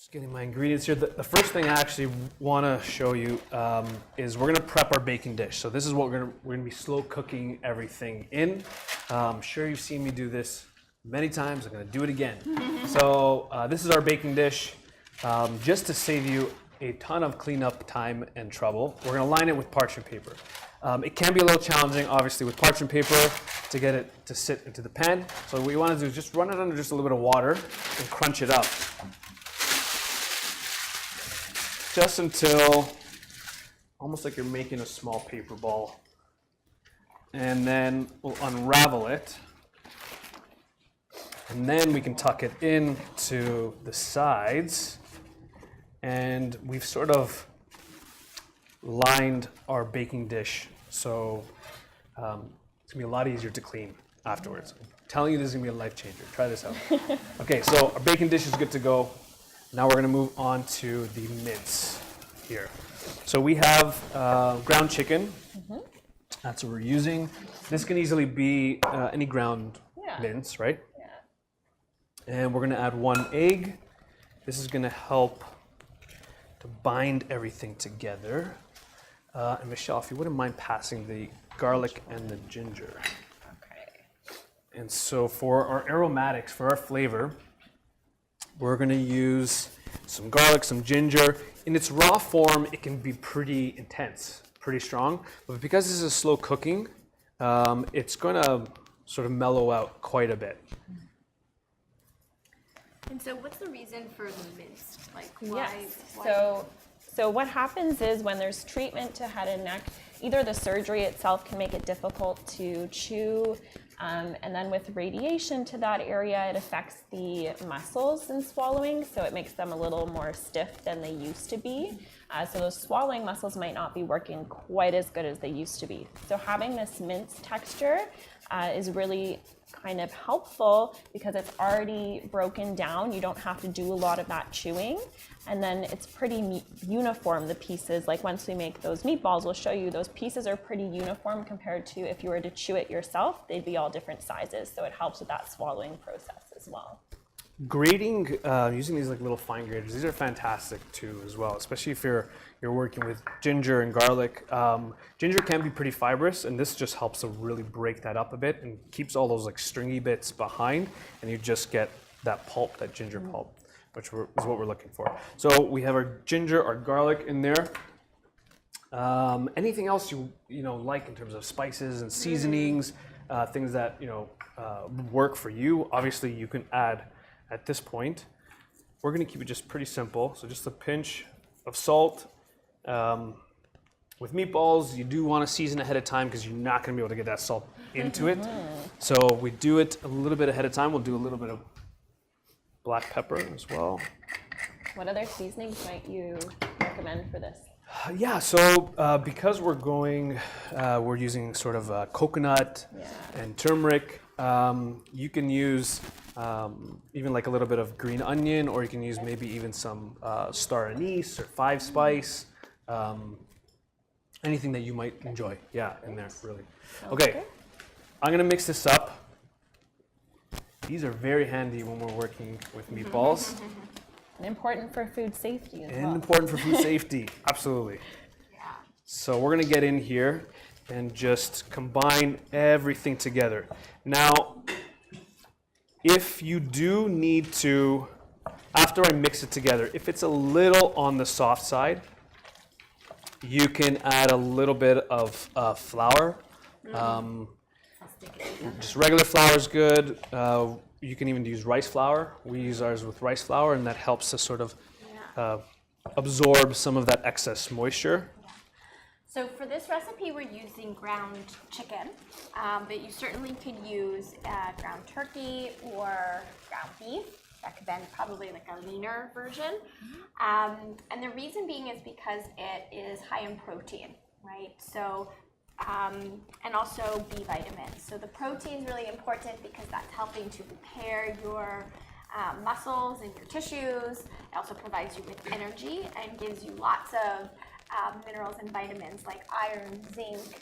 Just getting my ingredients here. The first thing I actually want to show you is we're going to prep our baking dish. So this is what we're going to be slow cooking everything in. I'm sure you've seen me do this many times. I'm going to do it again. So this is our baking dish. Just to save you a ton of cleanup time and trouble, we're going to line it with parchment paper. It can be a little challenging, obviously, with parchment paper to get it to sit into the pan. So what you want to do is just run it under just a little bit of water and crunch it up. Just until, almost like you're making a small paper ball. And then we'll unravel it. And then we can tuck it into the sides. And we've sort of lined our baking dish, so it's gonna be a lot easier to clean afterwards. I'm telling you, this is gonna be a life changer. Try this out. Okay, so our baking dish is good to go. Now we're gonna move on to the mince here. So we have ground chicken. That's what we're using. This can easily be any ground mince, right? Yeah. And we're gonna add 1 egg. This is gonna help to bind everything together. And Michelle, if you wouldn't mind passing the garlic and the ginger. Okay. And so for our aromatics, for our flavor, we're going to use some garlic, some ginger. In its raw form, it can be pretty intense, pretty strong. But because this is slow cooking, it's going to sort of mellow out quite a bit. And so what's the reason for the mince? Like why? Yes. So what happens is when there's treatment to head and neck, either the surgery itself can make it difficult to chew, and then with radiation to that area, it affects the muscles in swallowing, so it makes them a little more stiff than they used to be. So those swallowing muscles might not be working quite as good as they used to be. So having this mince texture is really kind of helpful because it's already broken down. You don't have to do a lot of that chewing. And then it's pretty uniform, the pieces. Like once we make those meatballs, we'll show you those pieces are pretty uniform compared to if you were to chew it yourself, they'd be all different sizes. So it helps with that swallowing process as well. Grating, using these like little fine graters, these are fantastic too as well, especially if you're working with ginger and garlic. Ginger can be pretty fibrous, and this just helps to really break that up a bit and keeps all those like stringy bits behind, and you just get that pulp, that ginger pulp, which is what we're looking for. So we have our ginger, our garlic in there. Anything else you like in terms of spices and seasonings, things that work for you? Obviously, you can add. At this point, we're going to keep it just pretty simple. So just a pinch of salt. With meatballs, you do want to season ahead of time because you're not going to be able to get that salt into it. So we do it a little bit ahead of time. We'll do a little bit of black pepper as well. What other seasonings might you recommend for this? Yeah, so because we're using sort of coconut and turmeric, you can use even like a little bit of green onion, or you can use maybe even some star anise or 5-spice, anything that you might enjoy. Yeah, in there, really. Okay, I'm gonna mix this up. These are very handy when we're working with meatballs. And important for food safety as well. And important for food safety, absolutely. Yeah. So we're gonna get in here and just combine everything together. Now, if you do need to, after I mix it together, if it's a little on the soft side, you can add a little bit of flour. Just regular flour is good. You can even use rice flour. We use ours with rice flour, and that helps to sort of absorb some of that excess moisture. So for this recipe, we're using ground chicken, but you certainly could use ground turkey or ground beef. That could then probably like a leaner version. And the reason being is because it is high in protein, right? So, and also B vitamins. So the protein is really important because that's helping to repair your muscles and your tissues. It also provides you with energy and gives you lots of minerals and vitamins like iron, zinc,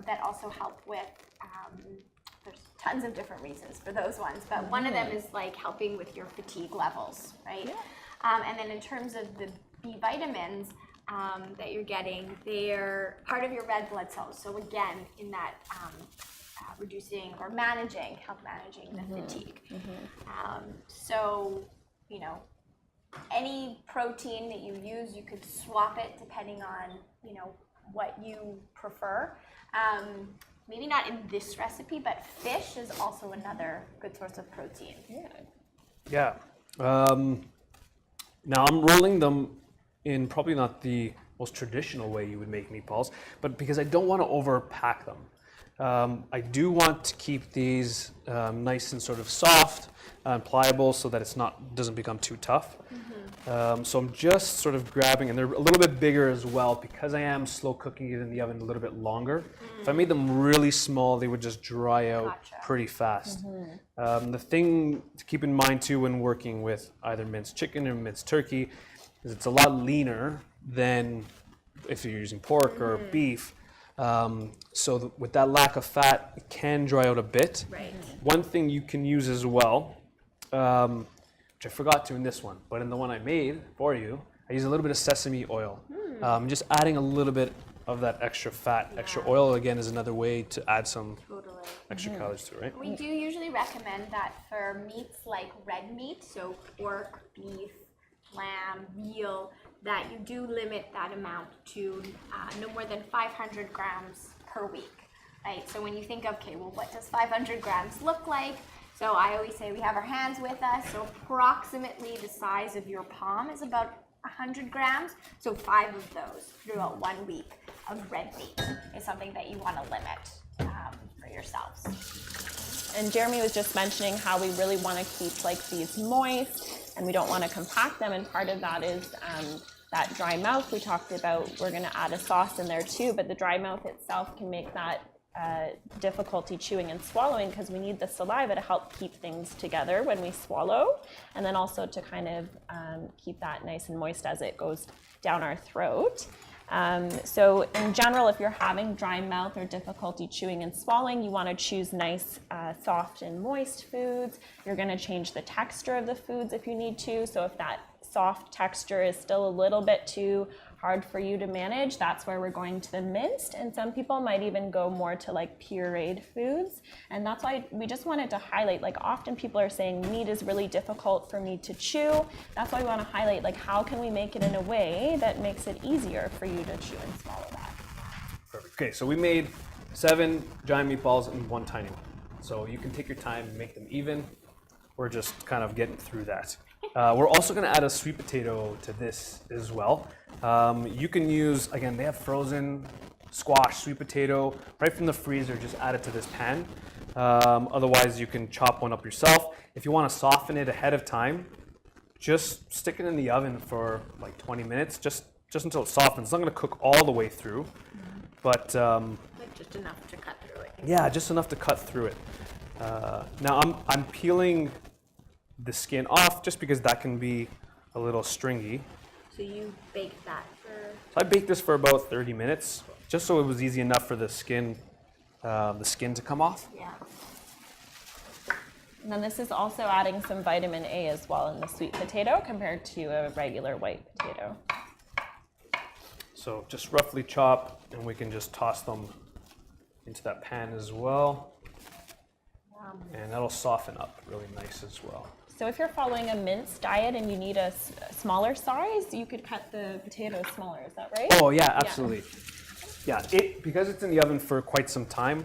that also help with, there's tons of different reasons for those ones, but one of them is like helping with your fatigue levels, right? And then in terms of the B vitamins that you're getting, they're part of your red blood cells. So again, in that reducing or help managing the fatigue. So, you know, any protein that you use, you could swap it depending on, you know, what you prefer. Maybe not in this recipe, but fish is also another good source of protein. Yeah. Now I'm rolling them in probably not the most traditional way you would make meatballs, but because I don't want to overpack them. I do want to keep these nice and sort of soft and pliable so that doesn't become too tough. So I'm just sort of grabbing, and they're a little bit bigger as well because I am slow cooking it in the oven a little bit longer. If I made them really small, they would just dry out pretty fast. The thing to keep in mind too when working with either minced chicken or minced turkey is it's a lot leaner than if you're using pork or beef. So with that lack of fat, it can dry out a bit. Right. One thing you can use as well, which I forgot to in this one, but in the one I made for you, I use a little bit of sesame oil. Just adding a little bit of that extra fat, extra oil, again, is another way to add some extra calories to it, right? We do usually recommend that for meats like red meat, so pork, beef, lamb, veal, that you do limit that amount to no more than 500 grams per week, right? So when you think of, okay, well, what does 500 grams look like? So I always say we have our hands with us, so approximately the size of your palm is about 100 grams. So 5 of those throughout 1 week of red meat is something that you want to limit for yourselves. And Jeremy was just mentioning how we really want to keep like these moist and we don't want to compact them, and part of that is that dry mouth we talked about. We're going to add a sauce in there too, but the dry mouth itself can make that difficulty chewing and swallowing because we need the saliva to help keep things together when we swallow, and then also to kind of keep that nice and moist as it goes down our throat. So in general, if you're having dry mouth or difficulty chewing and swallowing, you want to choose nice, soft and moist foods. You're going to change the texture of the foods if you need to. So if that soft texture is still a little bit too hard for you to manage, that's where we're going to the minced, and some people might even go more to like pureed foods. And that's why we just wanted to highlight, like often people are saying meat is really difficult for me to chew. That's why we want to highlight like how can we make it in a way that makes it easier for you to chew and swallow that. Perfect. Okay, so we made 7 giant meatballs and 1 tiny one. So you can take your time and make them even. We're just kind of getting through that. We're also going to add a sweet potato to this as well. You can use, again, they have frozen squash, sweet potato, right from the freezer, just add it to this pan. Otherwise, you can chop one up yourself. If you want to soften it ahead of time, just stick it in the oven for like 20 minutes, just until it softens. It's not going to cook all the way through, but just enough to cut through it. yeah, just enough to cut through it. Now I'm peeling the skin off just because that can be a little stringy. So you bake that for? So I baked this for about 30 minutes, just so it was easy enough for the skin to come off. Yeah. And then this is also adding some vitamin A as well in the sweet potato compared to a regular white potato. So just roughly chop, and we can just toss them into that pan as well. And that'll soften up really nice as well. So if you're following a minced diet and you need a smaller size, you could cut the potatoes smaller, is that right? Oh yeah, absolutely. Yeah, because it's in the oven for quite some time,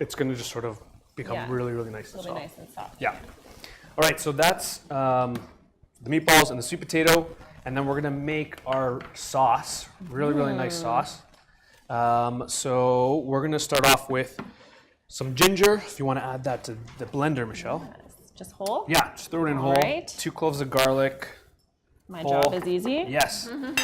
it's going to just sort of become really, really nice and soft. Really nice and soft. Yeah. All right, so that's the meatballs and the sweet potato, and then we're going to make our sauce, really, really nice sauce. So we're going to start off with some ginger, if you want to add that to the blender, Michelle. Yes. Just whole? Yeah, just throw it in whole. Right. 2 cloves of garlic. My whole. job is easy. Yes. And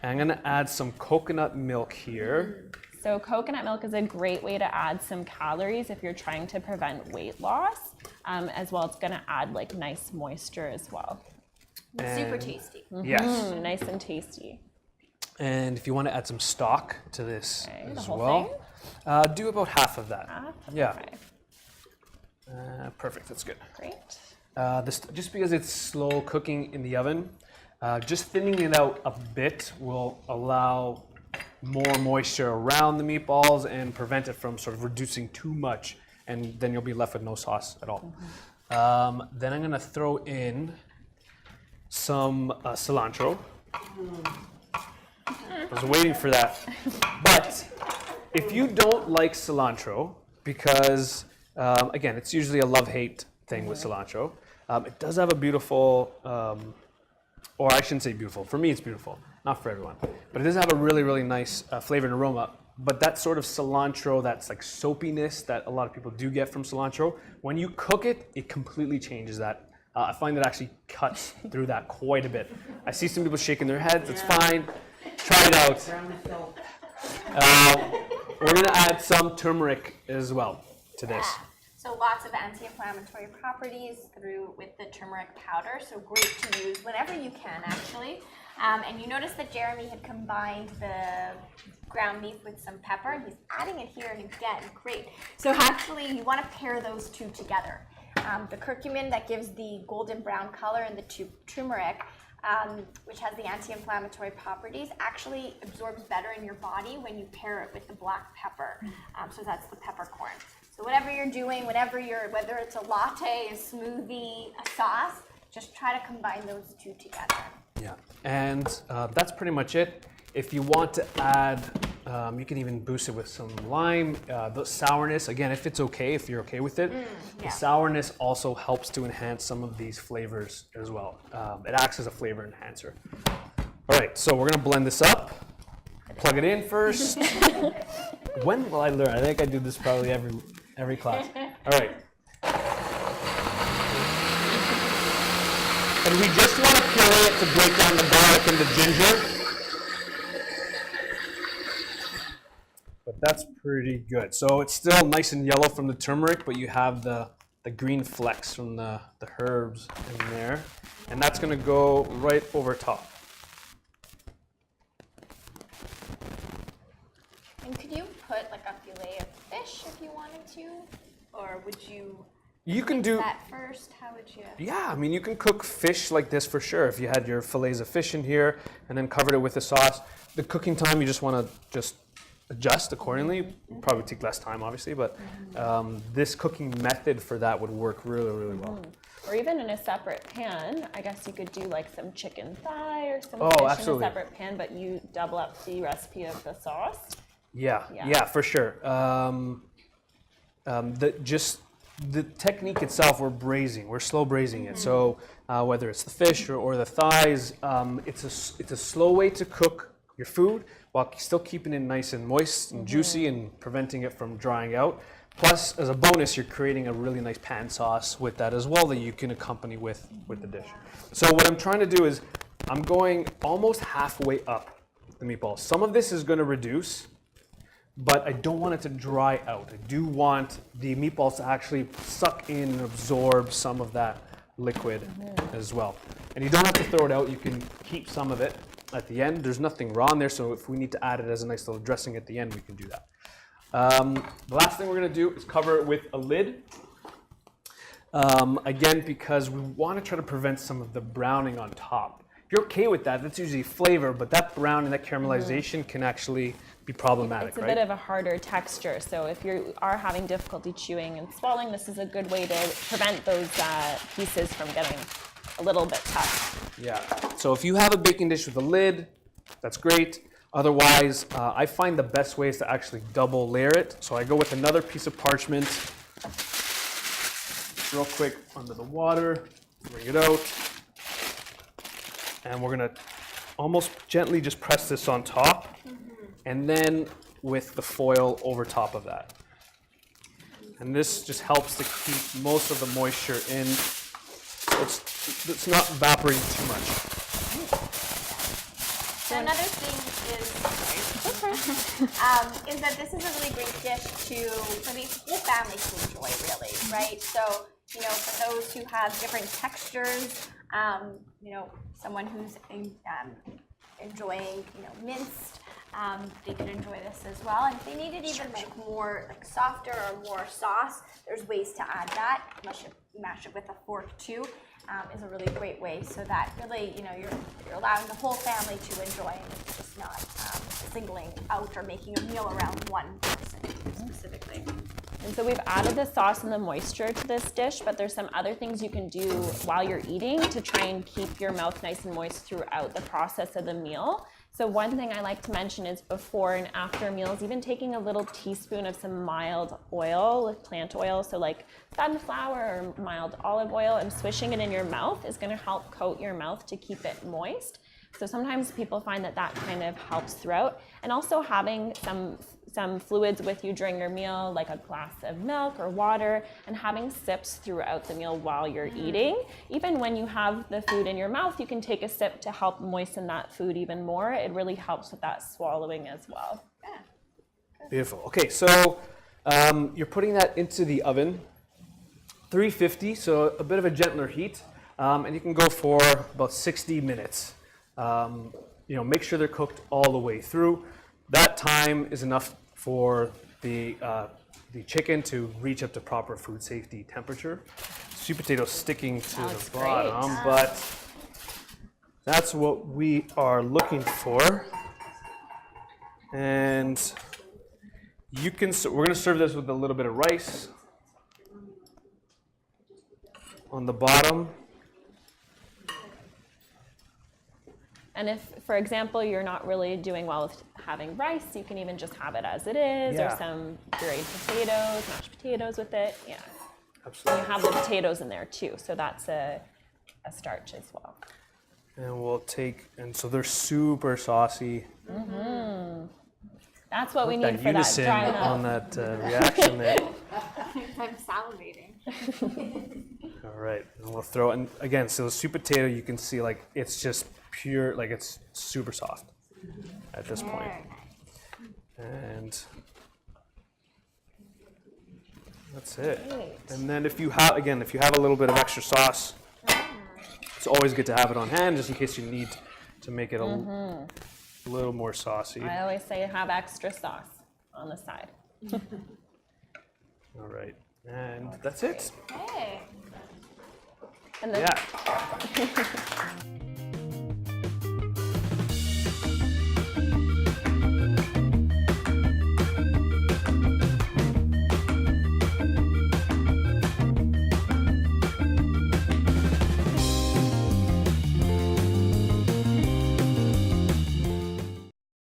I'm going to add some coconut milk here. So coconut milk is a great way to add some calories if you're trying to prevent weight loss. As well, it's going to add like nice moisture as well. Super tasty. Yes. Nice and tasty. And if you want to add some stock to this The as whole well, do about half of that. Half? Yeah. Okay. Perfect, that's good. Great. Just because it's slow cooking in the oven, just thinning it out a bit will allow more moisture around the meatballs and prevent it from sort of reducing too much, and then you'll be left with no sauce at all. Then I'm gonna throw in some cilantro. I was waiting for that. But if you don't like cilantro, because again, it's usually a love-hate thing with cilantro, it does have a beautiful, or I shouldn't say beautiful, for me it's beautiful, not for everyone, but it does have a really, really nice flavor and aroma. But that sort of cilantro, that's like soapiness that a lot of people do get from cilantro, when you cook it, it completely changes that. I find it actually cuts through that quite a bit. I see some people shaking their heads, it's fine. Try it out. We're gonna add some turmeric as well to this. So lots of anti-inflammatory properties with the turmeric powder, so great to use whenever you can, actually. And you notice that Jeremy had combined the ground beef with some pepper, and he's adding it here, and again, great. So actually, you want to pair those two together. The curcumin that gives the golden brown color and the turmeric, which has the anti-inflammatory properties, actually absorbs better in your body when you pair it with the black pepper. So that's the peppercorn. So whatever you're doing, whether it's a latte, a smoothie, a sauce, just try to combine those two together. Yeah, and that's pretty much it. If you want to add, you can even boost it with some lime. The sourness, again, if you're okay with it, the sourness also helps to enhance some of these flavors as well. It acts as a flavor enhancer. All right, so we're gonna blend this up. Plug it in first. When will I learn? I think I do this probably every class. All right. And we just want to puree it to break down the garlic and the ginger. But that's pretty good. So it's still nice and yellow from the turmeric, but you have the green flecks from the herbs in there. And that's going to go right over top. And could you put like a fillet of fish if you wanted to? Or would you can do that first? How would you? Yeah, I mean, you can cook fish like this for sure. If you had your fillets of fish in here and then covered it with the sauce, the cooking time you just want to just adjust accordingly. It'll probably take less time, obviously, but this cooking method for that would work really, really well. Or even in a separate pan, I guess you could do like some chicken thigh or some Oh, fish absolutely. in a separate pan, but you double up the recipe of the sauce. Yeah, for sure. The technique itself, we're slow braising it. So whether it's the fish or the thighs, it's a slow way to cook your food while still keeping it nice and moist and juicy and preventing it from drying out. Plus, as a bonus, you're creating a really nice pan sauce with that as well that you can accompany with the dish. So what I'm trying to do is I'm going almost halfway up the meatballs. Some of this is going to reduce, but I don't want it to dry out. I do want the meatballs to actually suck in and absorb some of that liquid as well. And you don't have to throw it out. You can keep some of it at the end. There's nothing raw in there, so if we need to add it as a nice little dressing at the end, we can do that. The last thing we're gonna do is cover it with a lid. Again, because we wanna try to prevent some of the browning on top. If you're okay with that, that's usually flavor, but that browning, that caramelization can actually be problematic, It's a bit of a harder texture, so if you are having difficulty chewing and swallowing, this is a good way to prevent those pieces from getting a little bit tough. Yeah, so if you have a baking dish with a lid, that's great. Otherwise, I find the best way is to actually double layer it. So I go with another piece of parchment, real quick under the water, bring it out, and we're gonna almost gently just press this on top, and then with the foil over top of that. And this just helps to keep most of the moisture in. It's not evaporating too much. So another thing is that this is a really great dish for the whole family to enjoy, really, right? So, for those who have different textures, someone who's enjoying, minced, they can enjoy this as well. And if they need it even more softer or more sauce, there's ways to add that. Unless mash it with a fork too, is a really great way. So that really, you're allowing the whole family to enjoy, and it's just not singling out or making a meal around one person specifically. And so we've added the sauce and the moisture to this dish, but there's some other things you can do while you're eating to try and keep your mouth nice and moist throughout the process of the meal. So one thing I like to mention is before and after meals, even taking a little teaspoon of some mild oil, like plant oil, so like sunflower or mild olive oil, and swishing it in your mouth is going to help coat your mouth to keep it moist. So sometimes people find that that kind of helps throughout. And also having some fluids with you during your meal, like a glass of milk or water, and having sips throughout the meal while you're eating. Even when you have the food in your mouth, you can take a sip to help moisten that food even more. It really helps with that swallowing as well. Beautiful. Okay, so you're putting that into the oven, 350, so a bit of a gentler heat, and you can go for about 60 minutes. Make sure they're cooked all the way through. That time is enough for the chicken to reach up to proper food safety temperature. Sweet potato sticking to the bottom, but that's what we are looking for. And we're going to serve this with a little bit of rice on the bottom. And if, for example, you're not really doing well with having rice, you can even just have it as it is, or some pureed potatoes, mashed potatoes with it. Yeah. Absolutely. And you have the potatoes in there too, so that's a starch as well. And we'll take, and so they're super saucy. Mm-hmm. That's what we need for that unison dry mouth. on that reaction there. I'm salivating. All right, and we'll throw it in again. So the sweet potato, you can see like it's just pure, like it's super soft at this point. And that's it. Great. And then if you have a little bit of extra sauce, it's always good to have it on hand just in case you need to make it a little more saucy. I always say have extra sauce on the side. All right, and that's it. Hey. And then Yeah.